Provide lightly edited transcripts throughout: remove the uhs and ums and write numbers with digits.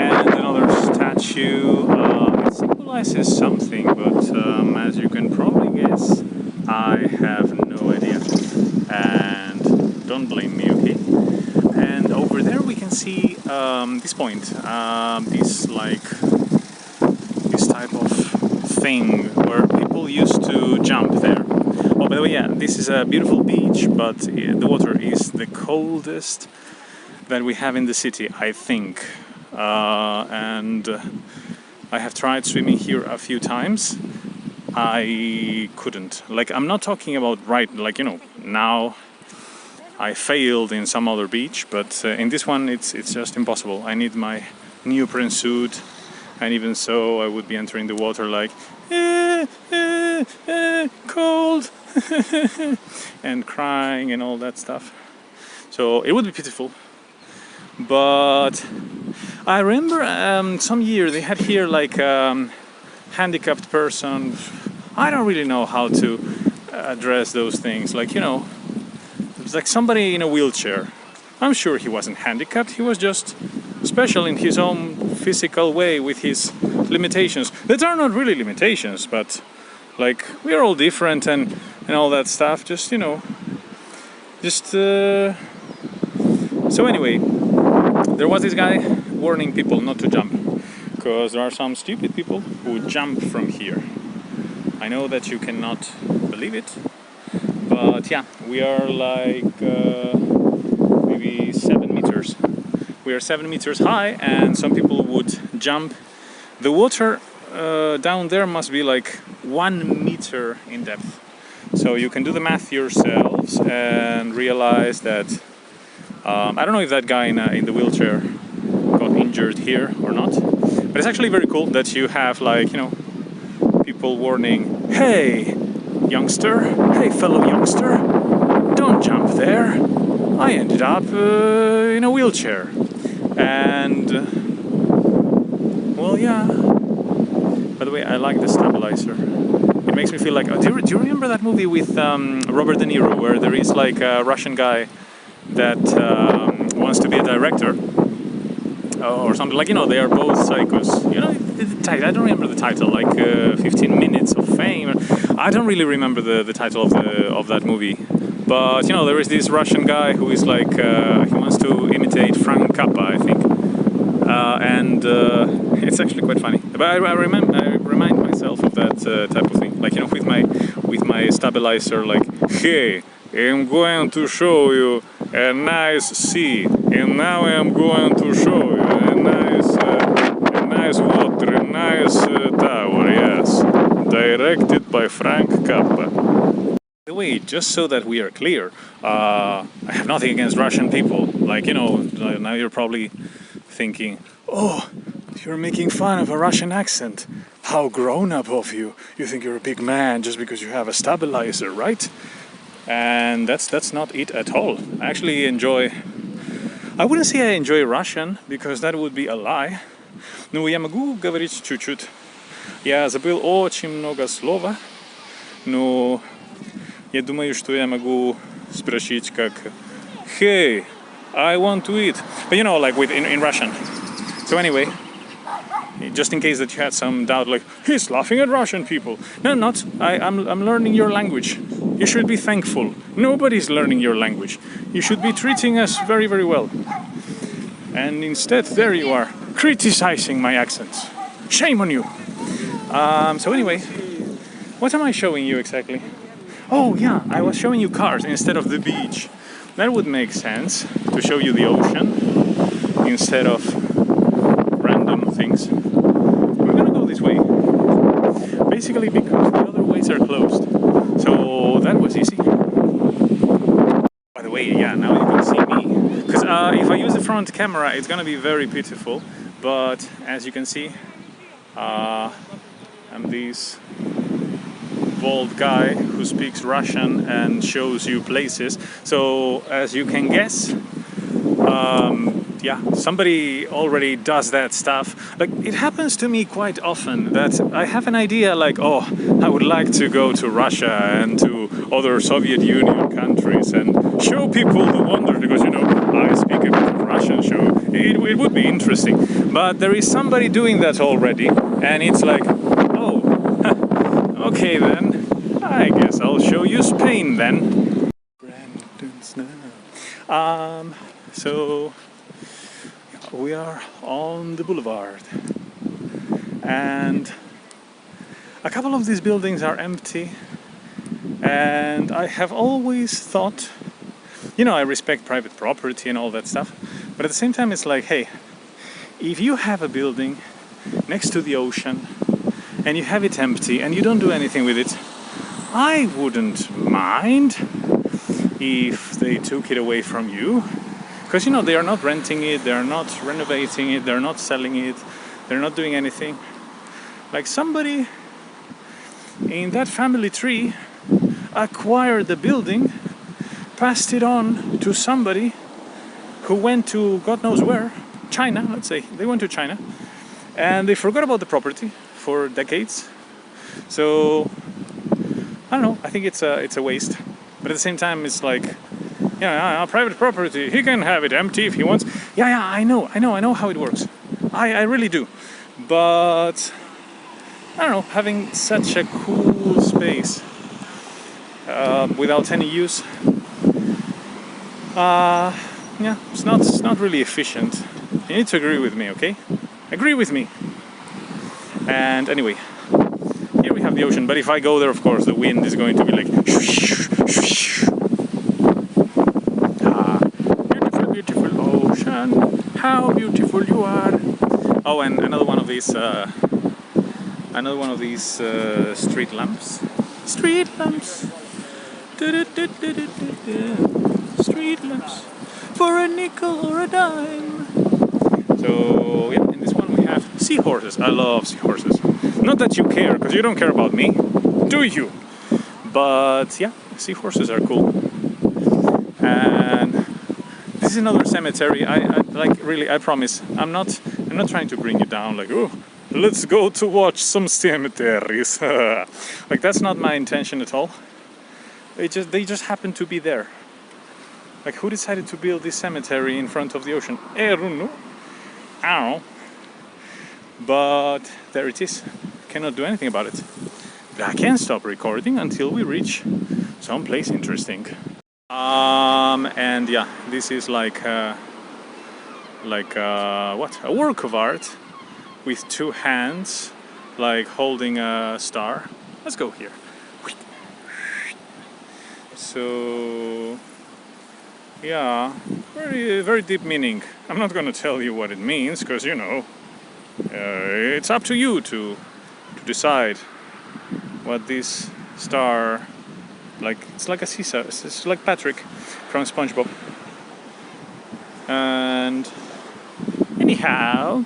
and another statue. It symbolizes something, but as you can probably guess, I have no idea. And don't blame me, okay? And over there we can see this point, this type of thing where people used to jump there. Oh, by the way, yeah, this is a beautiful beach, but the water is the coldest that we have in the city, I think. And I have tried swimming here a few times. I couldn't. Like, I'm not talking about now I failed in some other beach, but in this one it's just impossible. I need my neoprene suit, and even so I would be entering the water like cold and crying and all that stuff. So it would be pitiful. But I remember some year they had here like handicapped person. I don't really know how to address those things. Like, it's like somebody in a wheelchair. I'm sure he wasn't handicapped. He was just special in his own physical way with his limitations. That are not really limitations, but like we're all different and all that stuff. So anyway, there was this guy warning people not to jump, because there are some stupid people who jump from here. I know that you cannot believe it, but yeah, we are like maybe 7 meters. We are 7 meters high, and some people would jump. The water down there must be like 1 meter in depth. So you can do the math yourselves and realize that I don't know if that guy in the wheelchair got injured here or not, but it's actually very cool that you have like, people warning, hey youngster, hey fellow youngster, don't jump there. I ended up in a wheelchair. And well, yeah, by the way, I like the stabilizer. It makes me feel like, do you remember that movie with Robert De Niro, where there is like a Russian guy that wants to be a director or something, like, they are both psychos. The title, I don't remember the title, like 15 Minutes of Fame. I don't really remember the title of that movie. But there is this Russian guy who is like he wants to imitate Frank Capra, I think, and it's actually quite funny. But I remind myself of that type of thing, like, with my stabilizer, like, hey, I'm going to show you a nice sea, and now I'm going to show you a nice water, a nice tower, yes, directed by Frank Capra. By the way, just so that we are clear, I have nothing against Russian people. Like, now you're probably thinking, oh, you're making fun of a Russian accent. How grown-up of you. You think you're a big man just because you have a stabilizer, right? And that's not it at all. I actually I wouldn't say I enjoy Russian, because that would be a lie. Ну, я могу говорить чуть-чуть. Я забыл очень много слова, но я думаю, что я могу спросить как hey, I want to eat. But like in Russian. So anyway, just in case that you had some doubt, like, he's laughing at Russian people. No, I'm not. I'm learning your language. You should be thankful. Nobody's learning your language. You should be treating us very, very well. And instead, there you are, criticizing my accents. Shame on you. So anyway, what am I showing you exactly? Oh yeah, I was showing you cars instead of the beach. That would make sense, to show you the ocean instead of random things. We're gonna go this way, basically because the other ways are closed. So that was easy. By the way, yeah, now you can see me. Because if I use the front camera, it's gonna be very pitiful. But as you can see, I'm this bald guy who speaks Russian and shows you places. So as you can guess, yeah, somebody already does that stuff. Like, it happens to me quite often that I have an idea like, oh, I would like to go to Russia and to other Soviet Union countries and show people the wonder, because I speak a bit of fashion show. It would be interesting. But there is somebody doing that already, and it's like, oh, okay then. I guess I'll show you Spain then. So we are on the boulevard, and a couple of these buildings are empty, and I have always thought, you know, I respect private property and all that stuff, but at the same time it's like, hey, if you have a building next to the ocean and you have it empty and you don't do anything with it, I wouldn't mind if they took it away from you, because, you know, they are not renting it, they are not renovating it, they're not selling it, they're not doing anything. Like, somebody in that family tree acquired the building, passed it on to somebody who went to God knows where, China, let's say. They went to China and they forgot about the property for decades. So I don't know, I think it's a waste. But at the same time, it's like, yeah, private property, he can have it empty if he wants. Yeah, I know how it works. I really do. But I don't know, having such a cool space without any use, yeah, it's not really efficient. You need to agree with me, okay? Agree with me. And anyway, here we have the ocean, but if I go there, of course, the wind is going to be like beautiful, beautiful ocean, how beautiful you are. Oh, and another one of these street lamps. Street lamps. Street lamps for a nickel or a dime. So yeah, in this one we have seahorses. I love seahorses. Not that you care, because you don't care about me, do you? But yeah, seahorses are cool. And this is another cemetery. I like, really, I promise, I'm not trying to bring you down like, oh, let's go to watch some cemeteries. Like, that's not my intention at all. They just happen to be there. Like, who decided to build this cemetery in front of the ocean? I don't know. But there it is. Cannot do anything about it. But I can't stop recording until we reach someplace interesting. And yeah, this is like what? A work of art with two hands, like holding a star. Let's go here. So yeah, very deep meaning. I'm not gonna tell you what it means, because, you know, it's up to you to decide what this star, like, it's like a seesaw. It's like Patrick from SpongeBob. And anyhow,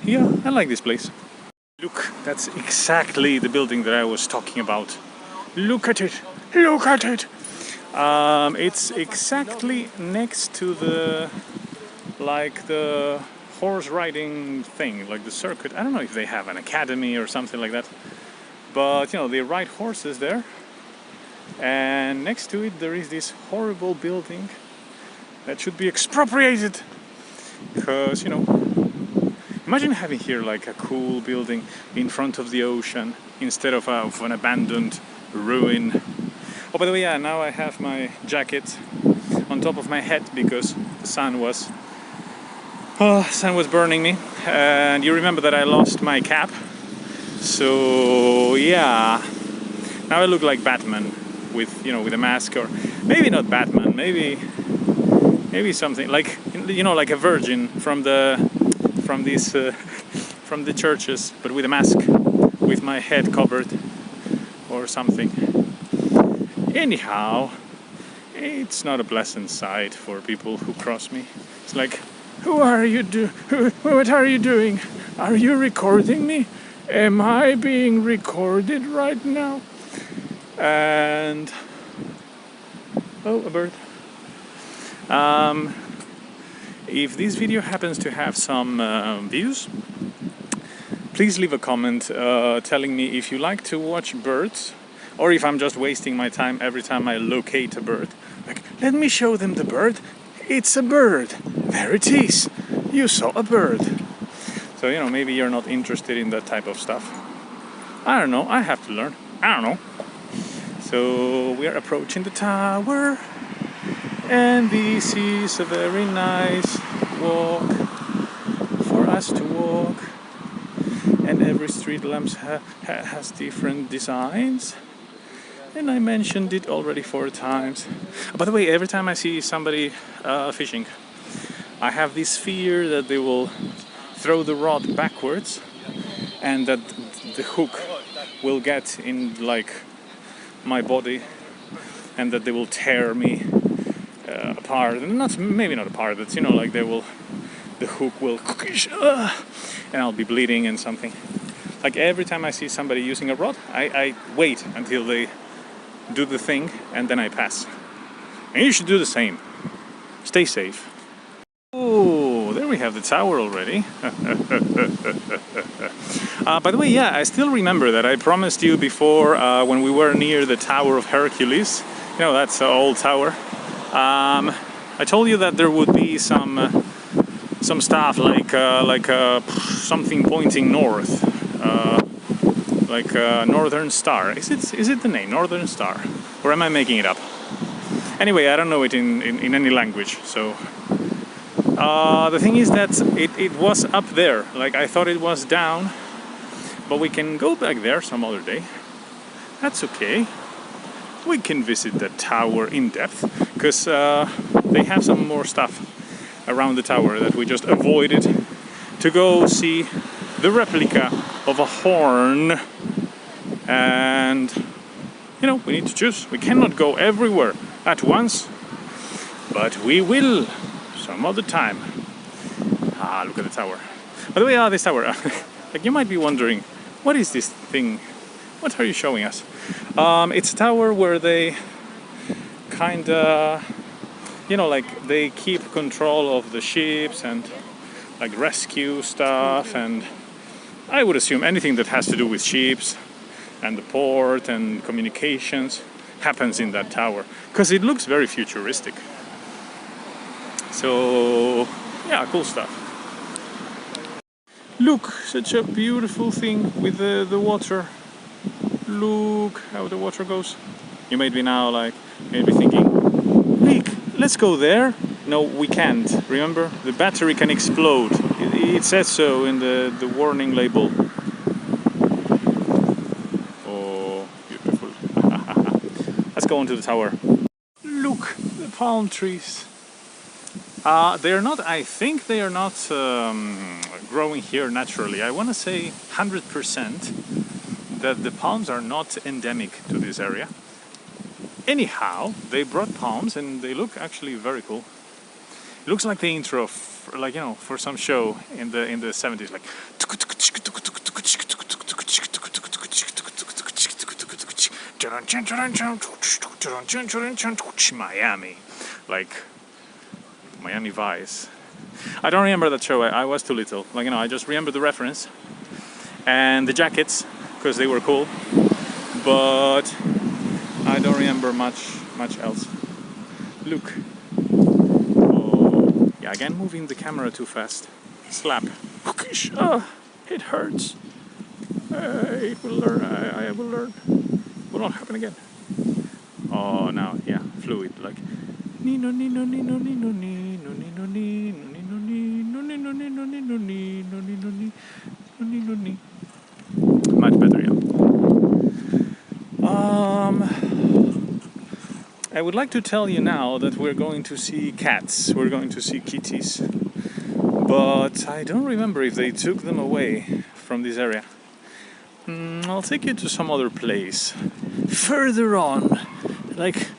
yeah, I like this place. Look, that's exactly the building that I was talking about. Look at it! Look at it! It's exactly next to the horse riding thing, like the circuit. I don't know if they have an academy or something like that, but, you know, they ride horses there, and next to it there is this horrible building that should be expropriated, because, you know, imagine having here like a cool building in front of the ocean instead of an abandoned ruin. Oh, by the way, yeah, now I have my jacket on top of my head because the sun was burning me, and you remember that I lost my cap. So yeah, now I look like Batman with, you know, with a mask, or maybe not Batman, maybe something like, you know, like a virgin from the churches, but with a mask, with my head covered or something. Anyhow, it's not a pleasant sight for people who cross me. It's like, what are you doing? Are you recording me? Am I being recorded right now? And oh, a bird. If this video happens to have some views, please leave a comment telling me if you like to watch birds, or if I'm just wasting my time every time I locate a bird. Like, let me show them the bird. It's a bird. There it is. You saw a bird. So, you know, maybe you're not interested in that type of stuff. I don't know. I have to learn. I don't know. So we are approaching the tower, and this is a very nice walk for us to walk. And every street lamp has different designs. And I mentioned it already 4 times. By the way, every time I see somebody fishing, I have this fear that they will throw the rod backwards and that the hook will get in like my body and that they will tear me apart. Maybe not apart, but you know, like the hook will and I'll be bleeding and something. Like every time I see somebody using a rod, I wait until they do the thing and then I pass. And you should do the same. Stay safe. Oh, there we have the tower already. By the way, yeah, I still remember that I promised you before when we were near the Tower of Hercules. You know, that's an old tower. I told you that there would be some stuff like something pointing north, like Northern Star. Is it the name Northern Star, or am I making it up? Anyway, I don't know it in any language. So the thing is that it was up there. Like I thought it was down, but we can go back there some other day. That's okay. We can visit the tower in depth because they have some more stuff around the tower that we just avoided to go see the replica of a horn. And you know, we need to choose. We cannot go everywhere at once, but we will some other time. Ah, look at the tower. By the way, this tower, like you might be wondering, what is this thing? What are you showing us? It's a tower where they kinda, you know, like they keep control of the ships and like rescue stuff, and I would assume anything that has to do with ships and the port and communications happens in that tower because it looks very futuristic. So yeah, cool stuff. Look, such a beautiful thing with the water. Look how the water goes. You may be now like maybe thinking, Rick, let's go there. No, we can't. Remember, the battery can explode. It says so in the warning label. Oh, beautiful. Let's go into the tower. Look, the palm trees. They're not, I think they are not growing here naturally. I want to say 100% that the palms are not endemic to this area. Anyhow, they brought palms and they look actually very cool. It looks like the intro, like, you know, for some show in the 70s, like Miami, like Miami Vice. I don't remember that show. I was too little. Like, you know, I just remember the reference and the jackets because they were cool, but I don't remember much else. Look. Oh, yeah. Again, moving the camera too fast. Slap. It hurts. It will learn. I will learn. Will not happen again. Oh, now, yeah, fluid like. Nino nino nino nino nino nino nino nino nino nino nino nino nino nino nino. Much better, yeah. I would like to tell you now that we're going to see cats. We're going to see kitties, but I don't remember if they took them away from this area. I'll take you to some other place further on, like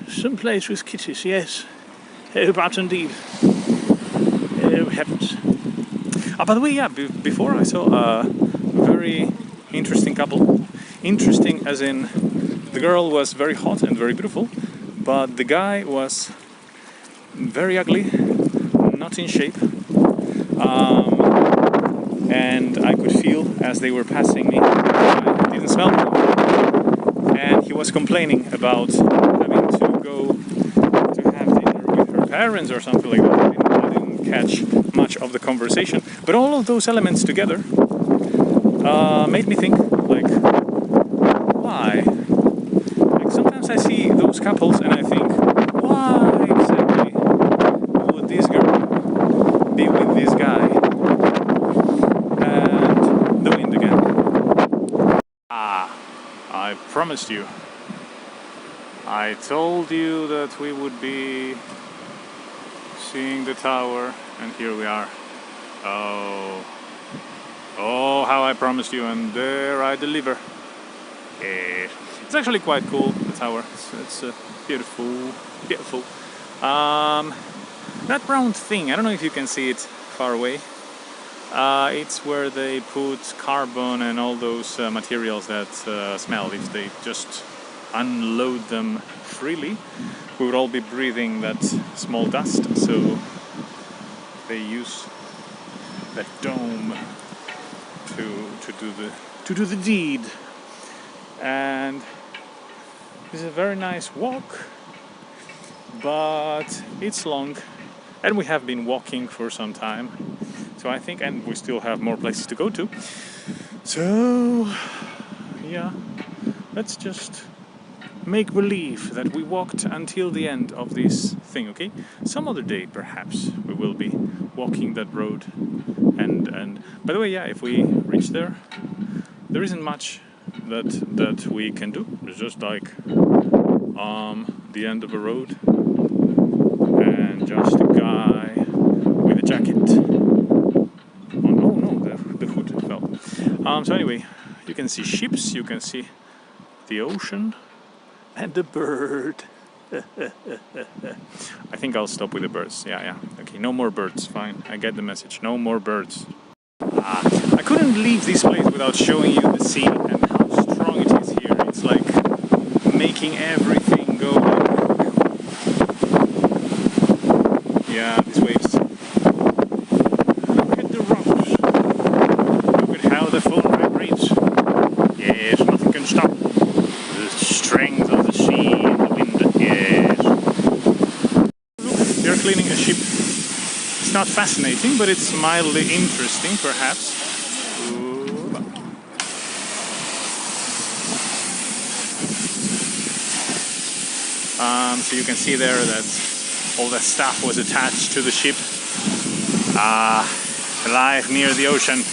some place with kitties. Yes, but indeed. Oh heavens! By the way, yeah. Before I saw a very interesting couple. Interesting as in the girl was very hot and very beautiful, but the guy was very ugly, not in shape. And I could feel as they were passing me, I didn't smell them. And he was complaining about having to go to have dinner with her parents or something like that. I didn't catch much of the conversation, but all of those elements together made me think, like, why? Like, sometimes I see those couples and I think, why exactly would this girl be with this guy? And the wind again. I promised you. I told you that we would be seeing the tower, and here we are. Oh, how I promised you, and there I deliver. It's actually quite cool, the tower. It's beautiful, beautiful. That round thing, I don't know if you can see it far away. It's where they put carbon and all those materials that smell. If they just unload them freely, we would all be breathing that small dust. So they use that dome to do the deed. And it's a very nice walk, but it's long, and we have been walking for some time. So I think, and we still have more places to go to. So yeah, let's just make believe that we walked until the end of this thing, okay? Some other day, perhaps, we will be walking that road. And by the way, yeah, if we reach there, there isn't much that we can do. It's just like the end of a road, and just a guy with a jacket. Oh no, the hood fell. So anyway, you can see ships, you can see the ocean, and the bird. I think I'll stop with the birds. Yeah. Okay, no more birds. Fine, I get the message. No more birds. I couldn't leave this place without showing you the sea and how strong it is here. It's like making everything go. Yeah, these waves. Look at the rocks. Look at how the phone vibrates. Yes, nothing can stop the strength of the sea and the wind. Yes. Look, they're cleaning a ship. It's not fascinating, but it's mildly interesting, perhaps. So you can see there that all that stuff was attached to the ship. Alive near the ocean.